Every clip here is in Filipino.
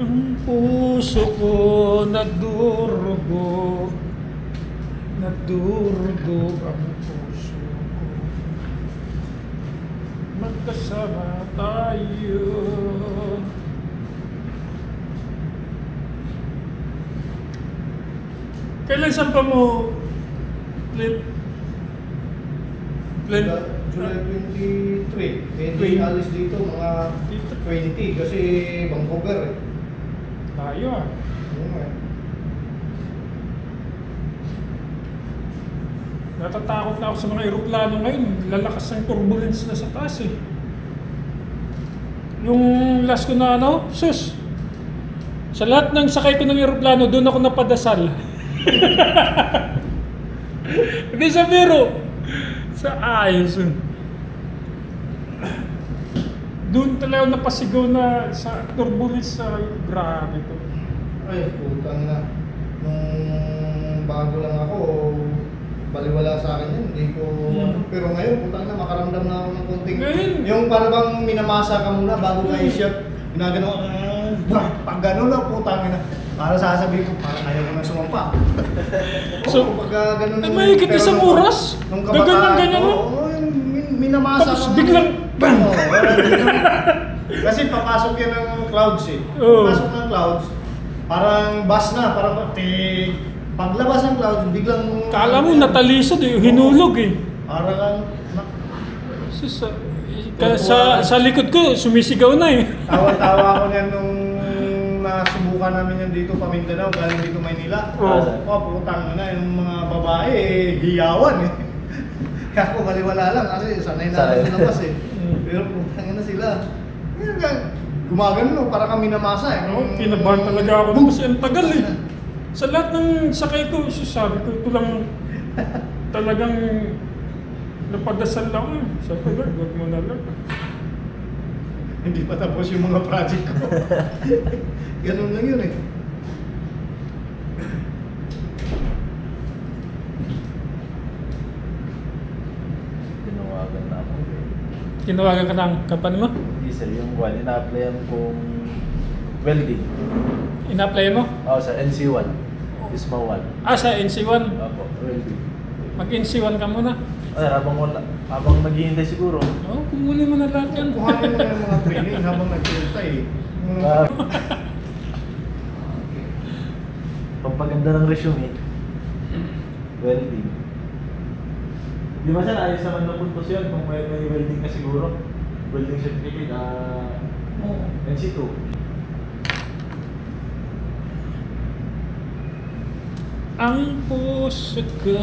Ang puso ko nagdurugo, nagdurugo ang puso ko. Magkasama tayo. Kailan saan pa mo July July 23. Hindi alis dito mga 20 kasi Vancouver eh. Tayo ah. Natatakot na ako sa mga eroplano ngayon. Lalakas ng turbulence na sa taas eh. Yung last ko na sus. Sa lahat ng sakay ko ng eroplano, doon ako napadasal. Hindi sa biro. Sa ayos. Doon talaga napasigaw na sa turbulence sa grabe to. Ay, putang na. Nung bago lang ako, baliwala sa akin yun. Hindi ko... Pero ngayon, putang na, makaramdam na ako ng konting... Ngayon? Yung para bang minamasa ka muna bago ka i-shot. Ginagano ka, pag gano'n na, putang na. Para sasabihin ko, parang ayaw ko na sumampa. So, pagka gano'n... may higit isang oras? Gaganyan-ganyan mo? Oo, minamasa tapos ka. biglang, bang! Kasi papasok yan ng clouds eh. Oo. Papasok ng clouds, parang bus na, parang paglabas ng clouds, biglang... Kala mo natalisod eh, hinulog eh. Parang kang... Sa likod ko, sumisigaw na eh. Tawa-tawa ako niyan nung nasubukan namin yan dito, Pamindanao, galing dito Maynila. Putang na, yung mga babae, hiyawan eh. Kaya ako maliwala lang kasi sanay na ako sa labas eh. Pero putang na sila. Gumagano, para kami namasa eh. Kinabahan talaga ako na kasi ang tagal eh. Sa lahat ng sakay ko, sabi ko, ito lang talagang napadasal lang eh. Sabi ko, huwag mo na lang. Hindi pa tapos yung mga project ko. Ganun lang yun eh. Tinawagan na ako. Tinawagan ka ng company mo? Hindi sir, yung one, ina-applyan kong welding. Ina-apply mo? Oo, sa NC1. Isma 1. Ah, sa NC1. Opo, welding. Mag-NC1 ka muna. Ay, habang naghihintay siguro. Oo, kukunin mo na lahat yan. Kuhanin mo na yung mga training habang nagpilta eh. Pampaganda ng resume. Welding. Di ba sir, ayos naman na puntos yun kung may welding ka siguro? Welding certificate, NC2. Ang puso ko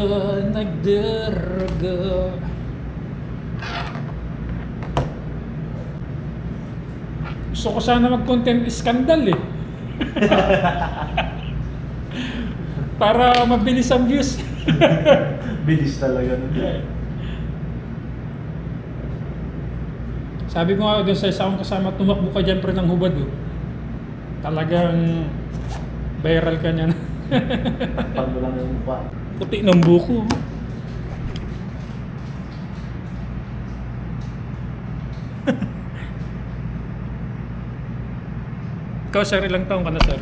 nagdarga. Gusto ko sana mag-content scandal eh. Para mabilis ang views. Bilis talaga nun. Sabi ko nga doon sa isang kasama, tumakbo ka dyan pre ng hubad oh. Talagang viral ka niyan. Takpan mo lang yung mukha. Puti ng buko. Ikaw sir, ilang taong ka na sir?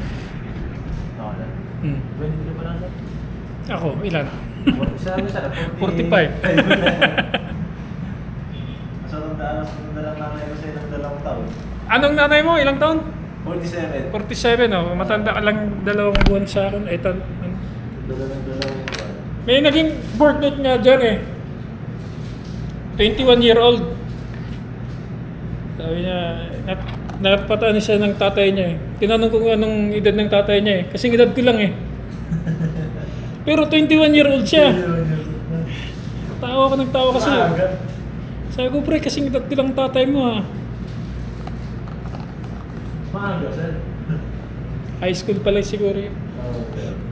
Oo na. 20 pa lang sir. Ako, ilan? Sabi sir, 45. Sa tandaan na lang nanay ko sa ilang dalawang taon. Anong nanay mo? Ilang taon? 47. 47 oh. Matanda ka lang 2 buwan sa akin. Ay, Dalawang taon. may naging birthday nga dyan eh. 21-year-old. Sabi niya, napataan siya ng tatay niya eh. Tinanong ko kung anong edad ng tatay niya eh. Kasing edad ko lang eh. Pero 21-year-old siya. Tawa ka ng tawa kasi. Sabi ko, pre, kasing edad ko lang tatay mo ha. Maaga sir. High school pa lang siguro yun. Okay.